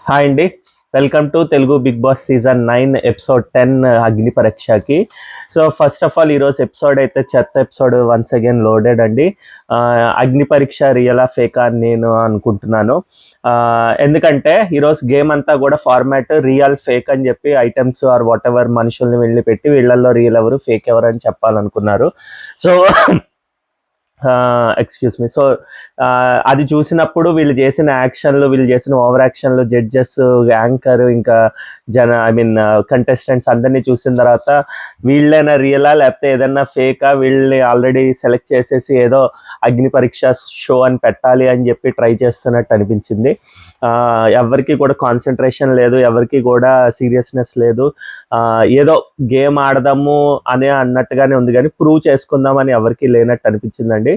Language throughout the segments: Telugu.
హాయ్ అండి. Welcome to Telugu Bigg Boss season 9 episode 10 అగ్ని పరీక్షకి. సో ఫస్ట్ ఆఫ్ ఆల్ ఈరోజు ఎపిసోడ్ అయితే చెత్త ఎపిసోడ్ వన్స్ అగైన్ లోడెడ్ అండి. అగ్ని పరీక్ష రియలా ఫేకా అని నేను అనుకుంటున్నాను. ఎందుకంటే ఈరోజు గేమ్ అంతా కూడా ఫార్మాట్ రియల్ ఫేక్ అని చెప్పి ఐటమ్స్ ఆర్ వాట్ ఎవర్ మనుషుల్ని వెళ్ళి పెట్టి వీళ్ళల్లో రియల్ ఎవరు ఫేక్ ఎవరు అని చెప్పాలనుకున్నారు. So excuse me. సో అది చూసినప్పుడు వీళ్ళు చేసిన యాక్షన్లు, వీళ్ళు చేసిన ఓవర్ యాక్షన్లు, జడ్జెస్, యాంకర్, ఇంకా కంటెస్టెంట్స్ అందరినీ చూసిన తర్వాత వీళ్ళైనా రియలా లేకపోతే ఏదన్నా ఫేకా, వీళ్ళని ఆల్రెడీ సెలెక్ట్ చేసేసి ఏదో అగ్ని పరీక్ష షో అని పెట్టాలి అని చెప్పి ట్రై చేస్తున్నట్టు అనిపించింది. ఎవరికి కూడా కాన్సన్ట్రేషన్ లేదు, ఎవరికి కూడా సీరియస్నెస్ లేదు. ఏదో గేమ్ ఆడదాము అనే అన్నట్టుగానే ఉంది, కానీ ప్రూవ్ చేసుకుందామని ఎవరికి లేనట్టు అనిపించిందండి.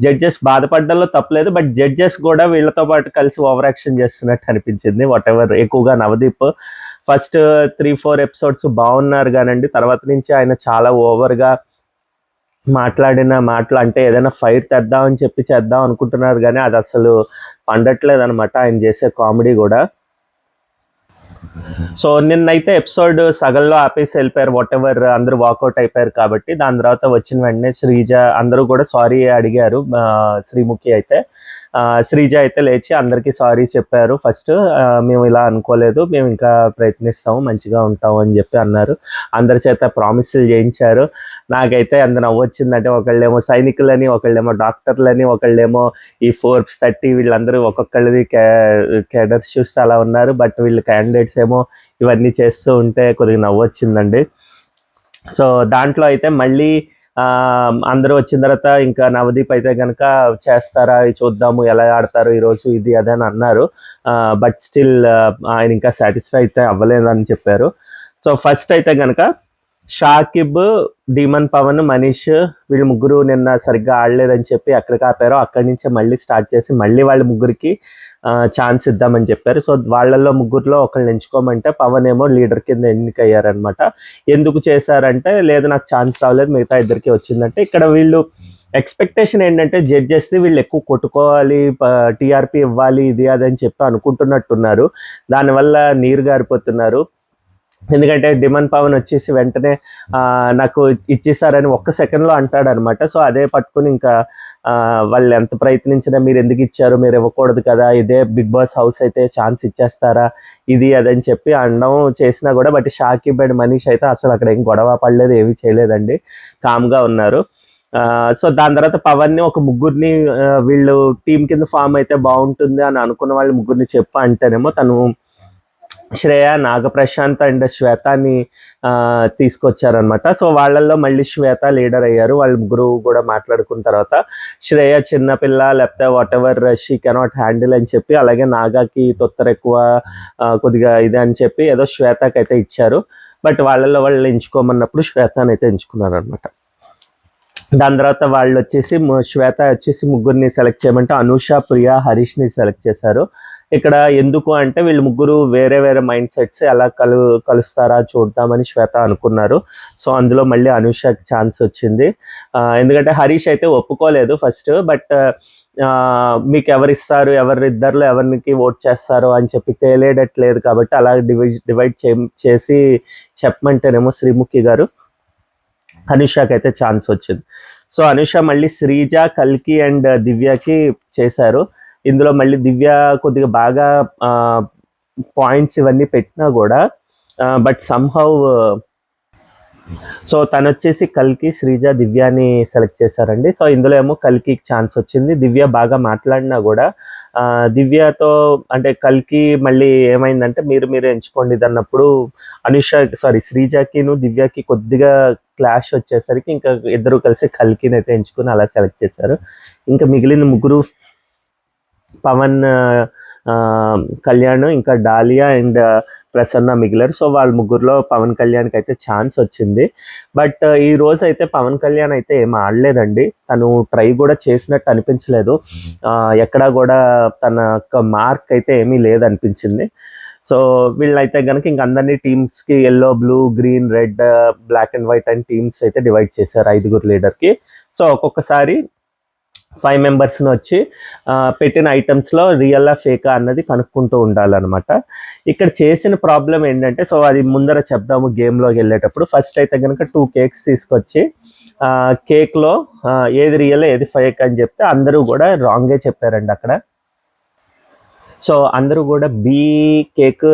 జడ్జెస్ బాధపడ్డంలో తప్పలేదు, బట్ జడ్జెస్ కూడా వీళ్ళతో పాటు కలిసి ఓవర్ యాక్షన్ చేస్తున్నట్టు అనిపించింది. వాట్ ఎవర్, ఎక్కువగా నవదీప్ ఫస్ట్ 3-4 ఎపిసోడ్స్ బాగున్నారు కానండి, తర్వాత నుంచి ఆయన చాలా ఓవర్గా మాట్లాడిన మాటలు, అంటే ఏదైనా ఫైట్ తెద్దామని చెప్పి చేద్దాం అనుకుంటున్నారు కానీ అది అసలు పండట్లేదు అనమాట ఆయన చేసే కామెడీ కూడా. సో నిన్నైతే ఎపిసోడ్ సగంలో ఆపేసి వెళ్ళిపోయారు, వాట్ ఎవర్ అందరూ వాకౌట్ అయిపోయారు కాబట్టి. దాని తర్వాత వచ్చిన వెంటనే శ్రీజ అందరూ కూడా సారీ అడిగారు. శ్రీముఖి అయితే శ్రీజ అయితే లేచి అందరికీ సారీ చెప్పారు. ఫస్ట్ మేము ఇలా అనుకోలేదు, మేము ఇంకా ప్రయత్నిస్తాము, మంచిగా ఉంటాము అని చెప్పి అన్నారు. అందరి చేత ప్రామిస్లు చేయించారు. నాకైతే అంత నవ్వొచ్చిందంటే, ఒకళ్ళేమో సైనికులని, ఒకళ్ళేమో డాక్టర్లని, ఒకళ్ళేమో ఈ ఫోర్బ్స్ 30 వీళ్ళందరూ ఒక్కొక్కళ్ళది క్యాడర్స్ చూస్తే అలా ఉన్నారు. బట్ వీళ్ళు క్యాండిడేట్స్ ఏమో ఇవన్నీ చేస్తూ ఉంటే కొద్దిగా నవ్వొచ్చిందండి. సో దాంట్లో అయితే మళ్ళీ అందరూ వచ్చిన తర్వాత ఇంకా నవదీప్ అయితే కనుక చేస్తారా చూద్దాము, ఎలా ఆడతారు ఈరోజు, ఇది అదే అని అన్నారు. బట్ స్టిల్ ఆయన ఇంకా సాటిస్ఫై అయితే అవ్వలేదని చెప్పారు. సో ఫస్ట్ అయితే కనుక షాకిబ్, డీమన్ పవన్, మనీష్ వీళ్ళు ముగ్గురు నిన్న సరిగ్గా ఆడలేదని చెప్పి ఎక్కడికి ఆపారో అక్కడి నుంచే మళ్ళీ స్టార్ట్ చేసి మళ్ళీ వాళ్ళ ముగ్గురికి ఛాన్స్ ఇద్దామని చెప్పారు. సో వాళ్ళల్లో ముగ్గురులో ఒకళ్ళని ఎంచుకోమంటే పవన్ ఏమో లీడర్ కింద ఎన్నికయ్యారనమాట. ఎందుకు చేశారంటే, లేదు నాకు ఛాన్స్ రాలేదు, మిగతా ఇద్దరికి వచ్చిందంటే. ఇక్కడ వీళ్ళు ఎక్స్పెక్టేషన్ ఏంటంటే జడ్జెస్ని వీళ్ళు ఎక్కువ కొట్టుకోవాలి, టీఆర్పీ ఇవ్వాలి, ఇది అదని చెప్పి అనుకుంటున్నట్టున్నారు. దానివల్ల నీరు గారిపోతున్నారు. ఎందుకంటే డిమన్ పవన్ వచ్చేసి వెంటనే నాకు ఇచ్చేసారని ఒక్క సెకండ్లో అంటాడు అనమాట. సో అదే పట్టుకుని ఇంకా వాళ్ళు ఎంత ప్రయత్నించినా మీరు ఎందుకు ఇచ్చారు, మీరు ఇవ్వకూడదు కదా, ఇదే బిగ్ బాస్ హౌస్ అయితే ఛాన్స్ ఇచ్చేస్తారా, ఇది అదని చెప్పి అనడం చేసినా కూడా. బట్ షాకిబ్ అండ్ మనీష్ అయితే అసలు అక్కడ ఏం గొడవ పడలేదు, ఏమీ చేయలేదండి, కామ్గా ఉన్నారు. సో దాని తర్వాత పవన్ని ఒక ముగ్గురిని వీళ్ళు టీం కింద ఫామ్ అయితే బాగుంటుంది అని అనుకున్న వాళ్ళు ముగ్గురిని చెప్ప అంటేనేమో తను శ్రేయ, నాగప్రశాంత్ అండ్ శ్వేతని తీసుకొచ్చారనమాట. సో వాళ్ళల్లో మళ్ళీ శ్వేత లీడర్ అయ్యారు. వాళ్ళు ముగ్గురు కూడా మాట్లాడుకున్న తర్వాత శ్రేయ చిన్నపిల్ల, లేకపోతే what ever she cannot handle అని చెప్పి, అలాగే నాగాకి తొత్తర ఎక్కువ, కొద్దిగా ఇదే అని చెప్పి ఏదో శ్వేతకి అయితే ఇచ్చారు. బట్ వాళ్ళల్లో వాళ్ళు ఎంచుకోమన్నప్పుడు శ్వేతని అయితే ఎంచుకున్నారనమాట. దాని తర్వాత వాళ్ళు వచ్చేసి శ్వేత వచ్చేసి ముగ్గురిని సెలెక్ట్ చేయమంటే అనూష, ప్రియా, హరీష్ని సెలెక్ట్ చేశారు. ఇక్కడ ఎందుకు అంటే వీళ్ళు ముగ్గురు వేరే వేరే మైండ్ సెట్స్ ఎలా కలుస్తారా చూద్దామని శ్వేత అనుకున్నారు. సో అందులో మళ్ళీ అనూషకి ఛాన్స్ వచ్చింది. ఎందుకంటే హరీష్ అయితే ఒప్పుకోలేదు ఫస్ట్. బట్ మీకు ఎవరిస్తారు, ఎవరిద్దరిలో ఎవరికి ఓట్ చేస్తారు అని చెప్పి తేలేడట్లేదు కాబట్టి అలా డివైడ్ చేసి చెప్పమంటేనేమో శ్రీముఖి గారు అనుషకి అయితే ఛాన్స్ వచ్చింది. సో అనుష మళ్ళీ శ్రీజ, కల్కి అండ్ దివ్యకి చేశారు. ఇందులో మళ్ళీ దివ్య కొద్దిగా బాగా పాయింట్స్ ఇవన్నీ పెట్టినా కూడా బట్ సమ్హౌ సో తను వచ్చేసి కల్కి, శ్రీజ, దివ్యాని సెలెక్ట్ చేశారండి. సో ఇందులో ఏమో కల్కికి ఛాన్స్ వచ్చింది. దివ్య బాగా మాట్లాడినా కూడా దివ్యతో అంటే కల్కి మళ్ళీ ఏమైందంటే మీరు ఎంచుకోండి ఇది అన్నప్పుడు శ్రీజకిను దివ్యకి కొద్దిగా క్లాష్ వచ్చేసరికి ఇంకా ఇద్దరు కలిసి కల్కిని అయితే ఎంచుకుని అలా సెలెక్ట్ చేశారు. ఇంకా మిగిలిన ముగ్గురు పవన్, కళ్యాణ్, ఇంకా డాలియా అండ్ ప్రసన్న మిగిలారు. సో వాళ్ళ ముగ్గురులో పవన్ కళ్యాణ్కి అయితే ఛాన్స్ వచ్చింది. బట్ ఈ రోజు అయితే పవన్ కళ్యాణ్ అయితే ఏం ఆడలేదండి. తను ట్రై కూడా చేసినట్టు అనిపించలేదు. ఎక్కడా కూడా తన మార్క్ అయితే ఏమీ లేదనిపించింది. సో వీళ్ళైతే కనుక ఇంక అందరినీ టీమ్స్కి yellow, blue, green, red, black and white and teams అయితే డివైడ్ చేశారు 5 లీడర్కి. సో ఒక్కొక్కసారి 5 మెంబర్స్‌ని వచ్చి పెట్టిన ఐటెమ్స్‌లో రియలా, ఫేకా అన్నది కనుక్కుంటూ ఉండాలనమాట. ఇక్కడ చేసిన ప్రాబ్లమ్ ఏంటంటే, సో అది ముందర చెప్దాము గేమ్‌లోకెళ్ళేటప్పుడు. ఫస్ట్ అయితే గనుక 2 కేక్స్ తీసుకొచ్చి కేక్‌లో ఏది రియల్, ఏది ఫేక్ అని చెప్తే అందరూ గూడా రాంగే చెప్పారండి అక్కడ. సో అందరూ గూడా బీ కేక్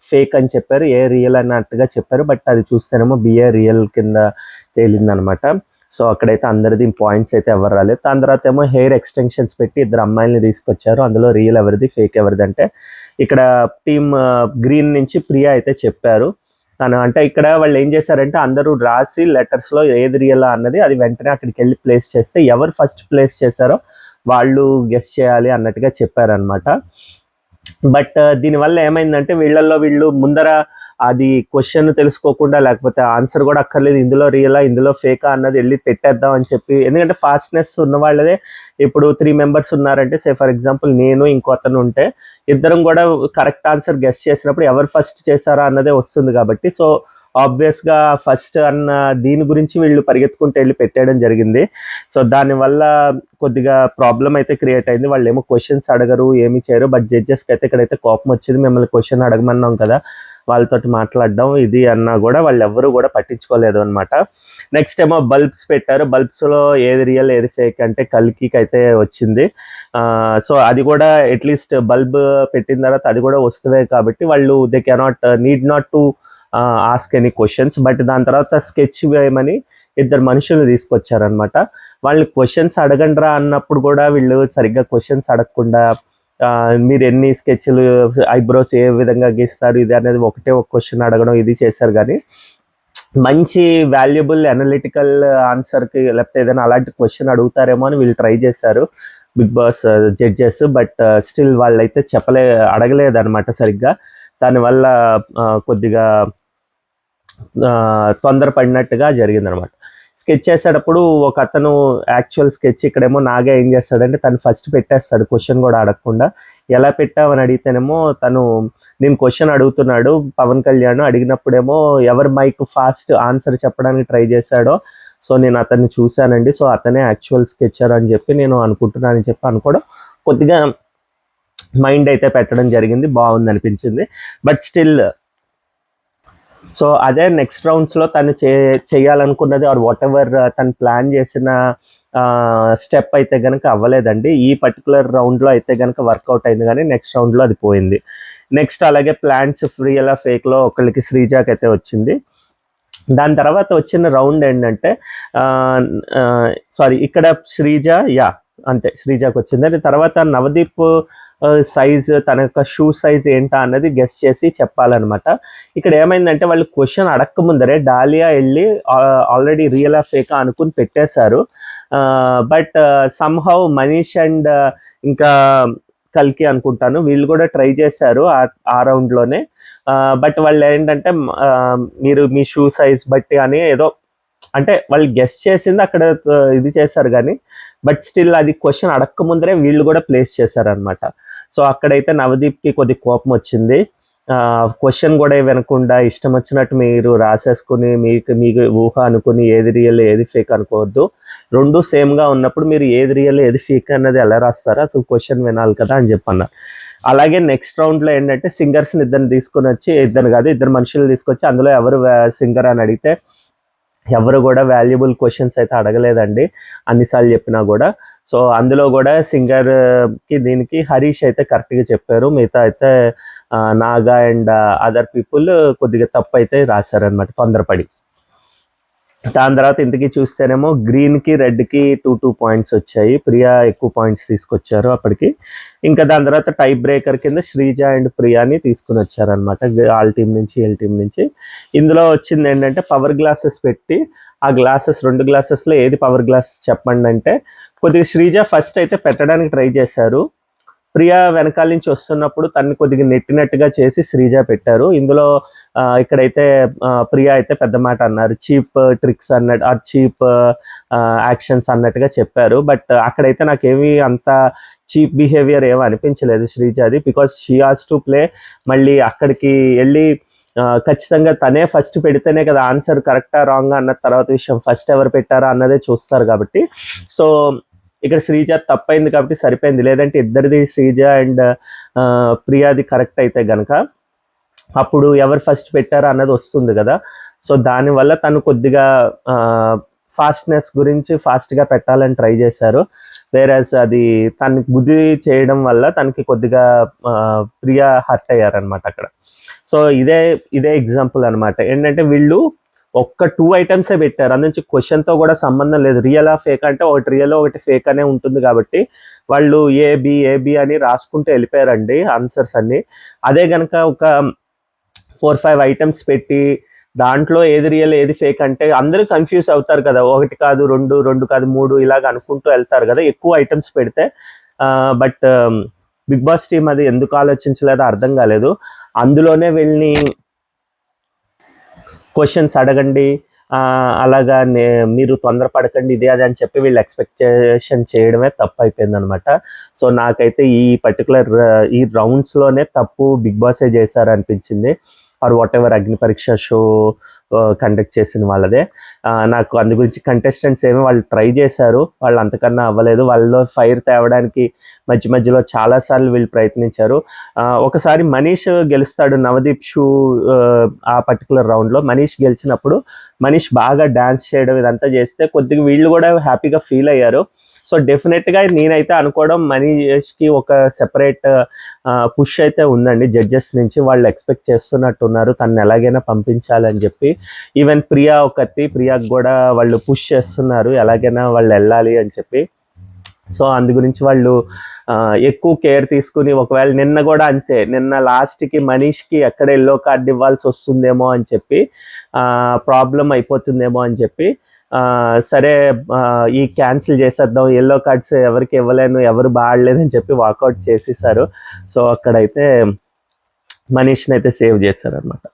ఫేక్ అని చెప్పారు. ఏ రియల్ అన్నట్టుగా చెప్పారు. బట్ అది చూస్తేనేమో బిఏ రియల్ కింద తేలిందనమాట. సో అక్కడైతే అందరిది పాయింట్స్ అయితే ఎవరు రాలేదు. దాని తర్వాత ఏమో హెయిర్ ఎక్స్టెన్షన్స్ పెట్టి ఇద్దరు అమ్మాయిల్ని తీసుకొచ్చారు. అందులో రియల్ ఎవరిది, ఫేక్ ఎవరిది అంటే ఇక్కడ టీమ్ గ్రీన్ నుంచి ప్రియా అయితే చెప్పారు. తను అంటే ఇక్కడ వాళ్ళు ఏం చేశారంటే అందరూ రాసి లెటర్స్లో ఏది రియల్ అన్నది అది వెంటనే అక్కడికి వెళ్ళి ప్లేస్ చేస్తే ఎవరు ఫస్ట్ ప్లేస్ చేశారో వాళ్ళు గెస్ చేయాలి అన్నట్టుగా చెప్పారనమాట. బట్ దీనివల్ల ఏమైందంటే వీళ్ళు ముందర అది క్వశ్చన్ తెలుసుకోకుండా, లేకపోతే ఆన్సర్ కూడా అక్కర్లేదు, ఇందులో రియలా, ఇందులో ఫేకా అన్నది వెళ్ళి పెట్టేద్దాం అని చెప్పి, ఎందుకంటే ఫాస్ట్నెస్ ఉన్న వాళ్ళదే. ఇప్పుడు 3 మెంబర్స్ ఉన్నారంటే, సే ఫర్ ఎగ్జాంపుల్ నేను ఇంకో అతను ఉంటే ఇద్దరం కూడా కరెక్ట్ ఆన్సర్ గెస్ చేసినప్పుడు ఎవరు ఫస్ట్ చేశారా అన్నదే వస్తుంది కాబట్టి, సో ఆబ్వియస్గా ఫస్ట్ అన్న దీని గురించి వీళ్ళు పరిగెత్తుకుంటూ వెళ్ళి పెట్టేయడం జరిగింది. సో దానివల్ల కొద్దిగా ప్రాబ్లం అయితే క్రియేట్ అయింది. వాళ్ళు ఏమో క్వశ్చన్స్ అడగరు, ఏమి చేయరు. బట్ జడ్జెస్కి అయితే ఇక్కడైతే కోపం వచ్చింది. మిమ్మల్ని క్వశ్చన్ అడగమన్నాం కదా, వాళ్ళతోటి మాట్లాడడం ఇది అన్నా కూడా వాళ్ళు ఎవ్వరూ కూడా పట్టించుకోలేదు అనమాట. నెక్స్ట్ ఏమో బల్బ్స్ పెట్టారు. బల్బ్స్లో ఏది రియల్, ఏది ఫేక్ అంటే కల్కికి అయితే వచ్చింది. సో అది కూడా అట్లీస్ట్ బల్బ్ పెట్టిన తర్వాత అది కూడా వస్తువే కాబట్టి వాళ్ళు they cannot need not to ask any questions. But దాని తర్వాత స్కెచ్ వేయమని ఇద్దరు మనుషులు తీసుకొచ్చారనమాట. వాళ్ళు క్వశ్చన్స్ అడగండ్రా అన్నప్పుడు కూడా వీళ్ళు సరిగ్గా క్వశ్చన్స్ అడగకుండా మీరు ఎన్ని స్కెచ్లు, ఐబ్రోస్ ఏ విధంగా గీస్తారు ఇది అనేది ఒకటే ఒక క్వశ్చన్ అడగడం ఇది చేశారు. కానీ మంచి వాల్యుబుల్ అనలిటికల్ ఆన్సర్కి లేకపోతే ఏదైనా అలాంటి క్వశ్చన్ అడుగుతారేమో అని వీళ్ళు ట్రై చేశారు Bigg Boss judges. But still వాళ్ళైతే అడగలేదన్నమాట సరిగ్గా. దానివల్ల కొద్దిగా తొందరపడినట్టుగా జరిగిందనమాట. స్కెచ్ చేసేటప్పుడు ఒక అతను యాక్చువల్ స్కెచ్ ఇక్కడేమో నాగా ఏం చేస్తాడంటే తను ఫస్ట్ పెట్టేస్తాడు క్వశ్చన్ కూడా అడగకుండా. ఎలా పెట్టావని అడిగితేనేమో నేను క్వశ్చన్ అడుగుతున్నాడు పవన్ కళ్యాణ్, అడిగినప్పుడేమో ఎవరు మైక్ ఫాస్ట్ ఆన్సర్ చెప్పడానికి ట్రై చేశాడో సో నేను అతన్ని చూశానండి, సో అతనే యాక్చువల్ స్కెచర్ అని చెప్పి నేను అనుకుంటున్నానని చెప్పి అనుకోవడం కొద్దిగా మైండ్ అయితే పెట్టడం జరిగింది, బాగుంది అనిపించింది. బట్ స్టిల్ సో అదే నెక్స్ట్ రౌండ్స్లో తను చేయాలనుకున్నది ఆర్ వాట్ ఎవర్ తను ప్లాన్ చేసిన స్టెప్ అయితే కనుక అవ్వలేదండి. ఈ పర్టికులర్ రౌండ్లో అయితే కనుక వర్కౌట్ అయింది, కానీ నెక్స్ట్ రౌండ్లో అది పోయింది. నెక్స్ట్ అలాగే ప్లాన్స్ రియలా ఫేక్లో ఒకళ్ళకి శ్రీజాకి అయితే వచ్చింది. దాని తర్వాత వచ్చిన రౌండ్ ఏంటంటే సారీ ఇక్కడ శ్రీజ అంతే శ్రీజాకి వచ్చింది. అది తర్వాత నవదీప్ సైజ్, తన యొక్క షూ సైజ్ ఏంటా అన్నది గెస్ చేసి చెప్పాలన్నమాట. ఇక్కడ ఏమైందంటే వాళ్ళు క్వశ్చన్ అడక్క ముందరే డాలియా వెళ్ళి ఆల్రెడీ రియలా ఫేకా అనుకుని పెట్టేశారు. బట్ సమ్హౌ మనీష్ అండ్ ఇంకా కల్కి అనుకుంటాను వీళ్ళు కూడా ట్రై చేశారు ఆ రౌండ్లోనే. బట్ వాళ్ళు ఏంటంటే మీరు మీ షూ సైజ్ బట్టి అని ఏదో అంటే వాళ్ళు గెస్ చేసింది అక్కడ ఇది చేశారు, కానీ బట్ స్టిల్ అది క్వశ్చన్ అడక్క ముందరే వీళ్ళు కూడా ప్లేస్ చేశారనమాట. సో అక్కడైతే నవదీప్కి కొద్ది కోపం వచ్చింది. క్వశ్చన్ కూడా వినకుండా ఇష్టం వచ్చినట్టు మీరు రాసేసుకుని మీకు ఊహ అనుకుని ఏది రియల్ ఏది ఫేక్ అనుకోవద్దు. రెండు సేమ్గా ఉన్నప్పుడు మీరు ఏది రియల్ ఏది ఫేక్ అన్నది ఎలా రాస్తారో అసలు క్వశ్చన్ వినాలి కదా అని చెప్పన్నారు. అలాగే నెక్స్ట్ రౌండ్లో ఏంటంటే సింగర్స్ని ఇద్దరు మనుషులు తీసుకొచ్చి అందులో ఎవరు సింగర్ అని అడిగితే ఎవరు కూడా వాల్యుబుల్ క్వశ్చన్స్ అయితే అడగలేదండి అన్నిసార్లు చెప్పినా కూడా. సో అందులో కూడా సింగర్కి దీనికి హరీష్ అయితే కరెక్ట్గా చెప్పారు, మిగతా అయితే నాగా అండ్ అదర్ పీపుల్ కొద్దిగా తప్పు అయితే రాశారనమాట తొందరపడి. దాని తర్వాత ఇంతకీ చూస్తేనేమో గ్రీన్కి రెడ్కి 2 పాయింట్స్ వచ్చాయి. ప్రియా ఎక్కువ పాయింట్స్ తీసుకొచ్చారు అప్పటికి. ఇంకా దాని తర్వాత టై బ్రేకర్ కింద శ్రీజ అండ్ ప్రియాని తీసుకుని వచ్చారనమాట వాళ్ళ టీం నుంచి వీళ్ళ టీం నుంచి. ఇందులో వచ్చింది ఏంటంటే పవర్ గ్లాసెస్ పెట్టి ఆ గ్లాసెస్ 2 గ్లాసెస్లో ఏది పవర్ గ్లాస్ చెప్పండి అంటే కొద్దిగా శ్రీజ ఫస్ట్ అయితే పెట్టడానికి ట్రై చేశారు. ప్రియా వెనకాల నుంచి వస్తున్నప్పుడు తన్ని కొద్దిగా నెట్టినట్టుగా చేసి శ్రీజ పెట్టారు. ఇందులో ఇక్కడైతే ప్రియా అయితే పెద్ద మాట అన్నారు, చీప్ ట్రిక్స్ అన్నట్టు ఆ చీప్ యాక్షన్స్ అన్నట్టుగా చెప్పారు. బట్ అక్కడైతే నాకేమీ అంత చీప్ బిహేవియర్ ఏమీ అనిపించలేదు శ్రీజాది, because she has to play. మళ్ళీ అక్కడికి వెళ్ళి ఖచ్చితంగా తనే ఫస్ట్ పెడితేనే కదా ఆన్సర్ కరెక్టా రాంగా అన్న తర్వాత విషయం, ఫస్ట్ ఎవరు పెట్టారా అన్నదే చూస్తారు కాబట్టి. సో ఇక్కడ శ్రీజ తప్పైంది కాబట్టి సరిపోయింది, లేదంటే ఇద్దరిది శ్రీజ అండ్ ప్రియాది కరెక్ట్ అయితే గనక అప్పుడు ఎవరు ఫస్ట్ పెట్టారా అన్నది వస్తుంది కదా. సో దానివల్ల తను కొద్దిగా ఫాస్ట్నెస్ గురించి ఫాస్ట్గా పెట్టాలని ట్రై చేశారు. వేరేస్ అది తనకి బుద్ధి చేయడం వల్ల తనకి కొద్దిగా ప్రియా హర్ట్ అయ్యారనమాట అక్కడ. సో ఇదే ఎగ్జాంపుల్ అనమాట. ఏంటంటే వీళ్ళు ఒక్క 2 ఐటమ్సే పెట్టారు, అందు నుంచి క్వశ్చన్తో కూడా సంబంధం లేదు. రియలా ఫేక్ అంటే ఒకటి రియల్ ఒకటి ఫేక్ అనే ఉంటుంది కాబట్టి వాళ్ళు ఏబి అని రాసుకుంటూ వెళ్ళిపోయారండి ఆన్సర్స్ అన్నీ. అదే కనుక ఒక 4-5 ఐటమ్స్ పెట్టి దాంట్లో ఏది రియల్ ఏది ఫేక్ అంటే అందరూ కన్ఫ్యూజ్ అవుతారు కదా. 1 కాదు 2 కాదు 3 ఇలాగ అనుకుంటూ వెళ్తారు కదా ఎక్కువ ఐటమ్స్ పెడితే. బట్ బిగ్ బాస్ టీమ్ అది ఎందుకు ఆలోచించలేదో అర్థం కాలేదు. అందులోనే వీళ్ళని క్వశ్చన్స్ అడగండి, అలాగా మీరు తొందరపడకండి ఇది అది అని చెప్పి వీళ్ళు ఎక్స్పెక్టేషన్ చేయడమే తప్పు అయిపోయింది అనమాట. సో నాకైతే ఈ పర్టికులర్ ఈ రౌండ్స్లోనే తప్పు బిగ్ బాసే చేశారు అనిపించింది, ఆర్ వాట్ ఎవర్ అగ్ని పరీక్ష షో కండక్ట్ చేసిన వాళ్ళదే. నాకు అందు గురించి కంటెస్టెంట్స్ ఏమో వాళ్ళు ట్రై చేశారు, వాళ్ళు అంతకన్నా అవ్వలేదు. వాళ్ళలో ఫైర్ తేవడానికి మధ్యలో చాలాసార్లు వీళ్ళు ప్రయత్నించారు. ఒకసారి మనీష్ గెలుస్తాడు, నవదీప్ షూ ఆ పర్టికులర్ రౌండ్లో మనీష్ గెలిచినప్పుడు మనీష్ బాగా డ్యాన్స్ చేయడం ఇదంతా చేస్తే కొద్దిగా వీళ్ళు కూడా హ్యాపీగా ఫీల్ అయ్యారు. సో డెఫినెట్గా నేనైతే అనుకోవడం మనీష్కి ఒక సెపరేట్ పుష్ అయితే ఉందండి జడ్జెస్ నుంచి. వాళ్ళు ఎక్స్పెక్ట్ చేస్తున్నట్టున్నారు తను ఎలాగైనా పంపించాలని చెప్పి. ఈవెన్ ప్రియాకు కూడా వాళ్ళు పుష్ చేస్తున్నారు ఎలాగైనా వాళ్ళు వెళ్ళాలి అని చెప్పి. సో అందు గురించి వాళ్ళు ఎక్కువ కేర్ తీసుకుని, ఒకవేళ నిన్న కూడా అంతే, నిన్న లాస్ట్కి మనీష్కి ఎక్కడ ఎల్లో కార్డ్ ఇవ్వాల్సి వస్తుందేమో అని చెప్పి, ప్రాబ్లం అయిపోతుందేమో అని చెప్పి సరే ఈ క్యాన్సిల్ చేసేద్దాం, ఎల్లో కార్డ్స్ ఎవరికి ఇవ్వలేను, ఎవరు బాగలేదని చెప్పి వాకౌట్ చేసేసారు. సో అక్కడైతే మనీష్ని అయితే సేవ్ చేశారనమాట.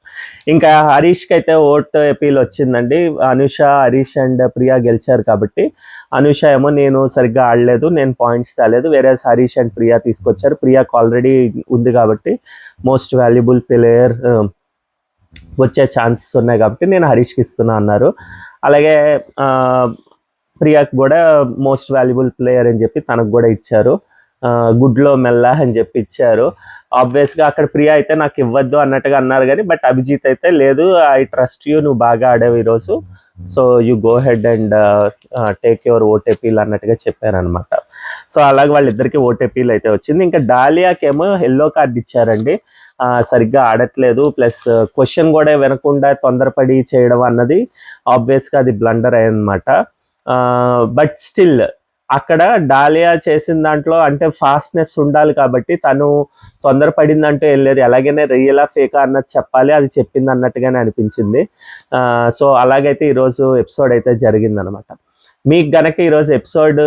ఇంకా హరీష్కి అయితే ఓట్ అపీల్ వచ్చిందండి. అనుష, హరీష్ అండ్ ప్రియా గెలిచారు కాబట్టి అనుష ఏమో నేను సరిగ్గా ఆడలేదు, నేను పాయింట్స్ తేలేదు, వేరే హరీష్ అండ్ ప్రియా తీసుకొచ్చారు. ప్రియాకు ఆల్రెడీ ఉంది కాబట్టి మోస్ట్ వాల్యుబుల్ ప్లేయర్ వచ్చే ఛాన్సెస్ ఉన్నాయి కాబట్టి నేను హరీష్కి ఇస్తున్నా అన్నారు. అలాగే ప్రియాకు కూడా మోస్ట్ వాల్యుబుల్ ప్లేయర్ అని చెప్పి తనకు కూడా ఇచ్చారు, గుడ్లో మెల్ల అని చెప్పి ఇచ్చారు. ఆబ్వియస్గా అక్కడ ప్రియా అయితే నాకు ఇవ్వద్దు అన్నట్టుగా అన్నారు కానీ, బట్ అభిజిత్ అయితే లేదు, ఐ ట్రస్ట్ యూ, నువ్వు బాగా ఆడావు ఈరోజు, so you go ahead and take your ఓటేపీల్ అన్నట్టుగా చెప్పారనమాట. సో అలాగే వాళ్ళిద్దరికి ఓటేపీల్ అయితే వచ్చింది. ఇంకా డాలియాకేమో ఎల్లో కార్డ్ ఇచ్చారండి, సరిగ్గా ఆడట్లేదు, ప్లస్ క్వశ్చన్ కూడా వినకుండా తొందరపడి చేయడం అన్నది ఆబ్వియస్గా అది బ్లండర్ అయ్యనమాట. బట్ స్టిల్ అక్కడ డాలియా చేసిన దాంట్లో అంటే ఫాస్ట్నెస్ ఉండాలి కాబట్టి తను తొందరపడిందంటూ వెళ్ళలేదు, ఎలాగైనా రియలా ఫేకా అన్నది చెప్పాలి, అది చెప్పింది అన్నట్టుగానే అనిపించింది. సో అలాగైతే ఈరోజు ఎపిసోడ్ అయితే జరిగిందనమాట. మీకు గనక ఈరోజు ఎపిసోడ్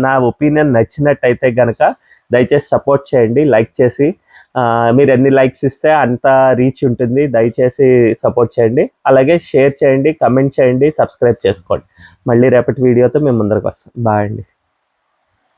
నా ఒపీనియన్ నచ్చినట్టయితే గనక దయచేసి సపోర్ట్ చేయండి, లైక్ చేసి. మీరు ఎన్ని లైక్స్ ఇస్తే అంత రీచ్ ఉంటుంది, దయచేసి సపోర్ట్ చేయండి. అలాగే షేర్ చేయండి, కమెంట్ చేయండి, సబ్స్క్రైబ్ చేసుకోండి. మళ్ళీ రేపటి వీడియోతో మేము ముందరకు వస్తాం. బాయ్ అండి.